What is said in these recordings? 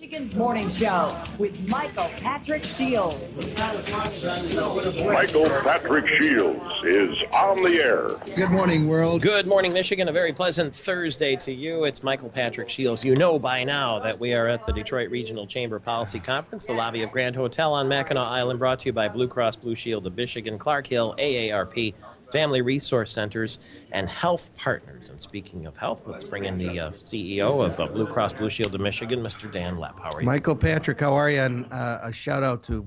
Michigan's Morning Show with Michael Patrick Shields. Michael Patrick Shields is on the air. Good morning, world. Good morning, Michigan. A very pleasant Thursday to you. It's Michael Patrick Shields. You know by now that we are at the Detroit Regional Chamber Policy Conference, the lobby of Grand Hotel on Mackinac Island, brought to you by Blue Cross Blue Shield of Michigan, Clark Hill, AARP, Family Resource Centers, and Health Partners. And speaking of health, let's bring in the CEO of Blue Cross Blue Shield of Michigan, Mr. Dan Lepp. How are you? Michael Patrick, how are you? And a shout out to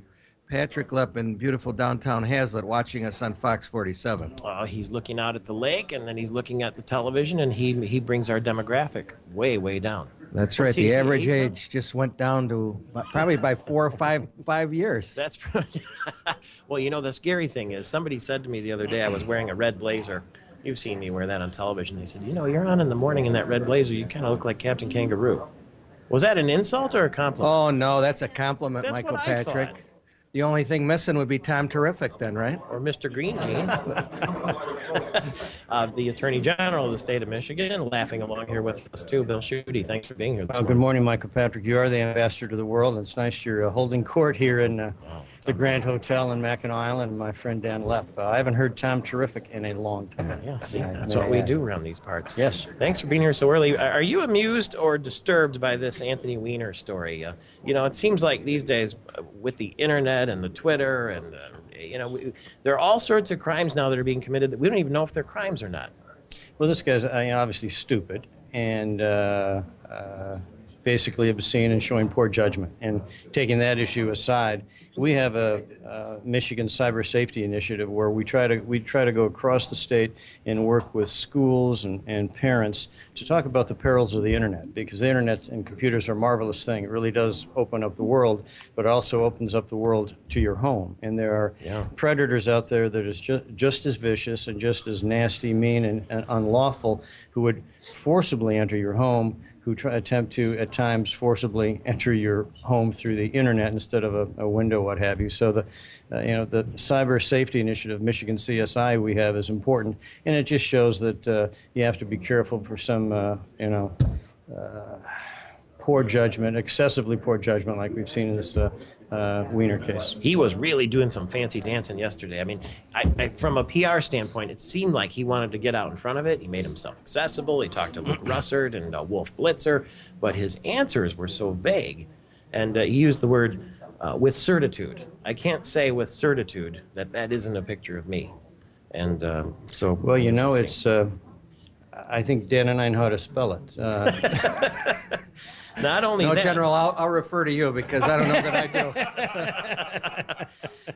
Patrick Lepp in beautiful downtown Hazlet watching us on Fox 47. He's looking out at the lake, and then he's looking at the television, and he brings our demographic way, way down. That's right. The average age just went down to probably by 4 or 5 years. That's well, you know, the scary thing is somebody said to me the other day I was wearing a red blazer. You've seen me wear that on television. They said, you know, you're on in the morning in that red blazer. You kind of look like Captain Kangaroo. Was that an insult or a compliment? Oh, no, that's a compliment, That's Michael what I Patrick. thought. The only thing missing would be Tom Terrific then, right? Or Mr. Green Jeans. The Attorney General of the state of Michigan, laughing along here with us too, Bill Schuette. Thanks for being here this Well, good morning, Michael Patrick. You are the ambassador to the world, and it's nice you're holding court here in the Grand Hotel in Mackinac Island, my friend Dan Lepp. I haven't heard Tom Terrific in a long time. Yeah, see, that's what we do around these parts. Yes. Thanks for being here so early. Are you amused or disturbed by this Anthony Weiner story? You know, it seems like these days with the internet and the Twitter and, you know, there are all sorts of crimes now that are being committed that we don't even know if they're crimes or not. Well, this guy's obviously stupid and basically obscene and showing poor judgment. And taking that issue aside, we have a Michigan Cyber Safety Initiative where we try to go across the state and work with schools and parents to talk about the perils of the internet, because the internet and computers are a marvelous thing. It really does open up the world, but it also opens up the world to your home. And there are predators out there that is just as vicious and just as nasty, mean, and unlawful, who would forcibly enter your home, who attempt to, at times, forcibly enter your home through the internet instead of a window, what have you. So the Cyber Safety Initiative, Michigan CSI, we have is important, and it just shows that you have to be careful for some, poor judgment, excessively poor judgment, like we've seen in this Weiner case. He was really doing some fancy dancing yesterday. I mean, from a PR standpoint, it seemed like he wanted to get out in front of it. He made himself accessible. He talked to Luke Russert and Wolf Blitzer, but his answers were so vague. And he used the word with certitude. I can't say with certitude that isn't a picture of me. And so... Well, you know, it's... I think Dan and I know how to spell it. Not only no, that, General, I'll refer to you because I don't know that I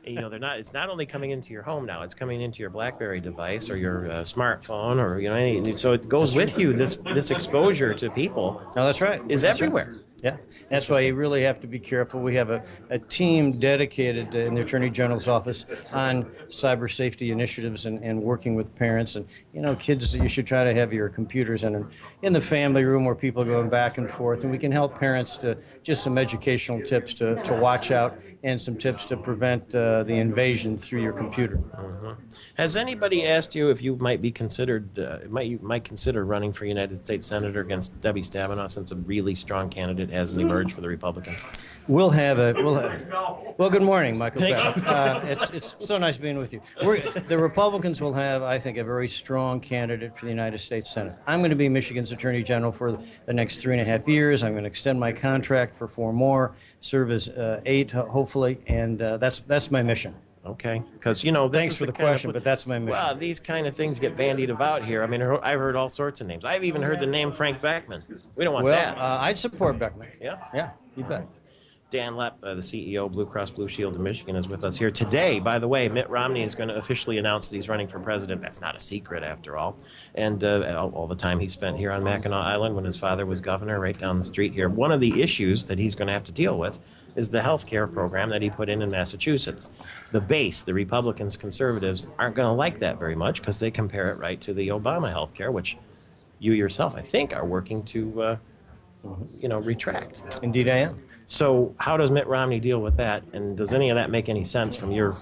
do. You know, it's not only coming into your home now, it's coming into your BlackBerry device or your smartphone, or, you know, so it goes with you. This exposure to people. No, that's right. Is everywhere. Right. Yeah, that's why you really have to be careful. We have a team dedicated in the Attorney General's office on cyber safety initiatives and working with parents. And, you know, kids, you should try to have your computers in the family room where people are going back and forth. And we can help parents to just some educational tips to watch out and some tips to prevent the invasion through your computer. Mm-hmm. Has anybody asked you if you might be considered, you might consider running for United States Senator against Debbie Stabenow, since a really strong candidate hasn't emerged for the Republicans? Well, good morning, Michael. It's so nice being with you. The Republicans will have, I think, a very strong candidate for the United States Senate. I'm going to be Michigan's Attorney General for the next 3.5 years. I'm going to extend my contract for 4 more, serve as 8, hopefully, and that's my mission. Okay, because, you know, thanks for the question, but that's my mission. Well, these kind of things get bandied about here. I mean, I've heard all sorts of names. I've even heard the name Frank Beckman. We don't want that. Well, I'd support Beckman. Yeah? Yeah, you bet. Dan Lepp, the CEO of Blue Cross Blue Shield of Michigan, is with us here today. By the way, Mitt Romney is going to officially announce that he's running for president. That's not a secret, after all. And all the time he spent here on Mackinac Island when his father was governor, right down the street here. One of the issues that he's going to have to deal with is the health care program that he put in Massachusetts. The base, the Republicans, conservatives, aren't going to like that very much because they compare it right to the Obama health care, which you yourself, I think, are working to, retract. Indeed, I am. So how does Mitt Romney deal with that? And does any of that make any sense from your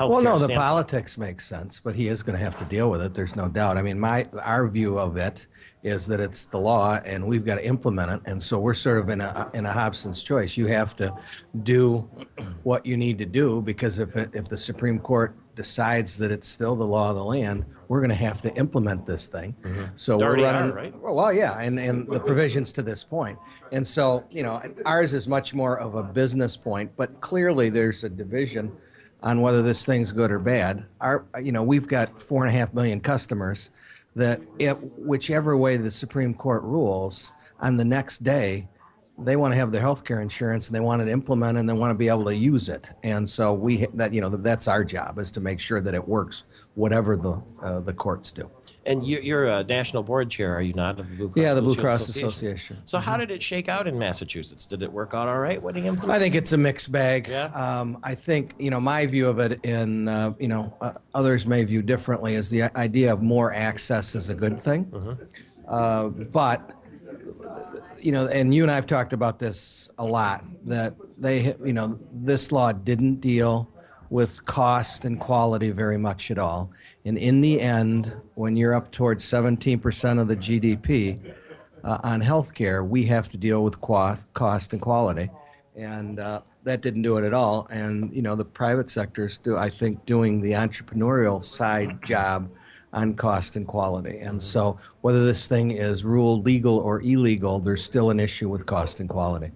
healthcare Well, no, the standpoint. politics makes sense, but he is going to have to deal with it. There's no doubt. I mean, our view of it is that it's the law, and we've got to implement it. And so we're sort of in a Hobson's choice. You have to do what you need to do, because if the Supreme Court decides that it's still the law of the land, we're going to have to implement this thing. So They we're already running. are, right? Well, yeah, and the provisions to this point. And so, ours is much more of a business point, but clearly there's a division on whether this thing's good or bad. We've got 4.5 million customers that whichever way the Supreme Court rules, on the next day, they want to have their health care insurance, and they want it implemented, and they want to be able to use it. And so that's our job, is to make sure that it works, whatever the courts do. And you're a national board chair, are you not, of the Blue Cross? Yeah, the Blue Shield Cross Association. So how did it shake out in Massachusetts? Did it work out all right when he implemented? I think it's a mixed bag. Yeah. I think, my view of it, and, others may view differently, is the idea of more access is a good thing. But, and you and I have talked about this a lot, that this law didn't deal with cost and quality very much at all. And in the end, when you're up towards 17% of the GDP on healthcare, we have to deal with cost and quality. And that didn't do it at all. And, the private sectors doing the entrepreneurial side job on cost and quality. And so whether this thing is ruled legal or illegal, there's still an issue with cost and quality.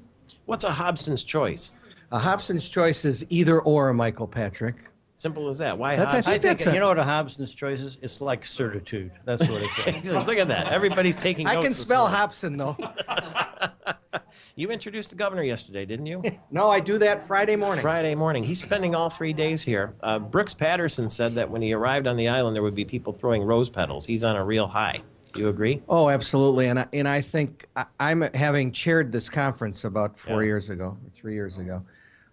What's a Hobson's choice? A Hobson's choice is either or, Michael Patrick. Simple as that. Why That's- I Hobson? think I think, that's you know what a Hobson's choice is? It's like certitude. That's what it's like. Look at that. Everybody's taking notes. I can this spell morning. Hobson, though. You introduced the governor yesterday, didn't you? No, I do that Friday morning. Friday morning. He's spending all 3 days here. Brooks Patterson said that when he arrived on the island, there would be people throwing rose petals. He's on a real high. Do you agree? Oh, absolutely. And I think I'm having chaired this conference about 3 years ago.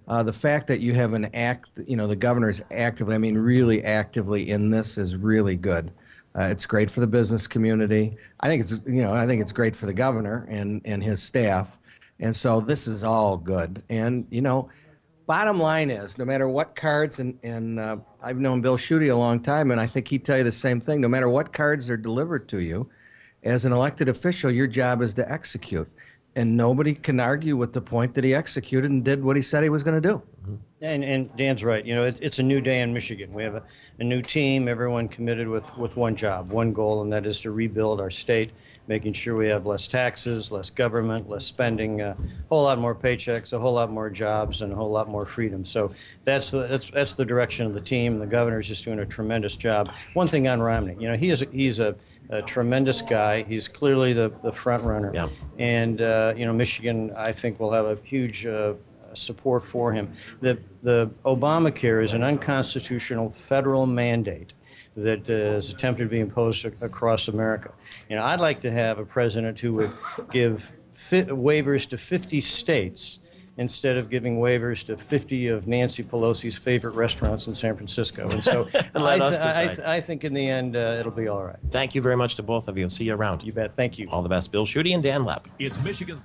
The fact that you have the governor's actively, really actively in this is really good. It's great for the business community. I think it's great for the governor and his staff. And so this is all good. And, bottom line is, no matter what cards, and I've known Bill Schuette a long time, and I think he'd tell you the same thing, no matter what cards are delivered to you, as an elected official, your job is to execute. And nobody can argue with the point that he executed and did what he said he was going to do. And Dan's right. It's a new day in Michigan. We have a new team, everyone committed with one job, one goal, and that is to rebuild our state, making sure we have less taxes, less government, less spending, a whole lot more paychecks, a whole lot more jobs, and a whole lot more freedom. So that's the direction of the team. The governor's just doing a tremendous job. One thing on Romney, he's a tremendous guy. He's clearly the front runner. Yeah. And Michigan, I think, will have a huge support for him. The Obamacare is an unconstitutional federal mandate that is attempted to be imposed across America. I'd like to have a president who would give waivers to 50 states instead of giving waivers to 50 of Nancy Pelosi's favorite restaurants in San Francisco. And so Let us decide. I think in the end it'll be all right. Thank you very much to both of you. See you around. You bet. Thank you. All the best. Bill Schuette and Dan Lepp. It's Michigan's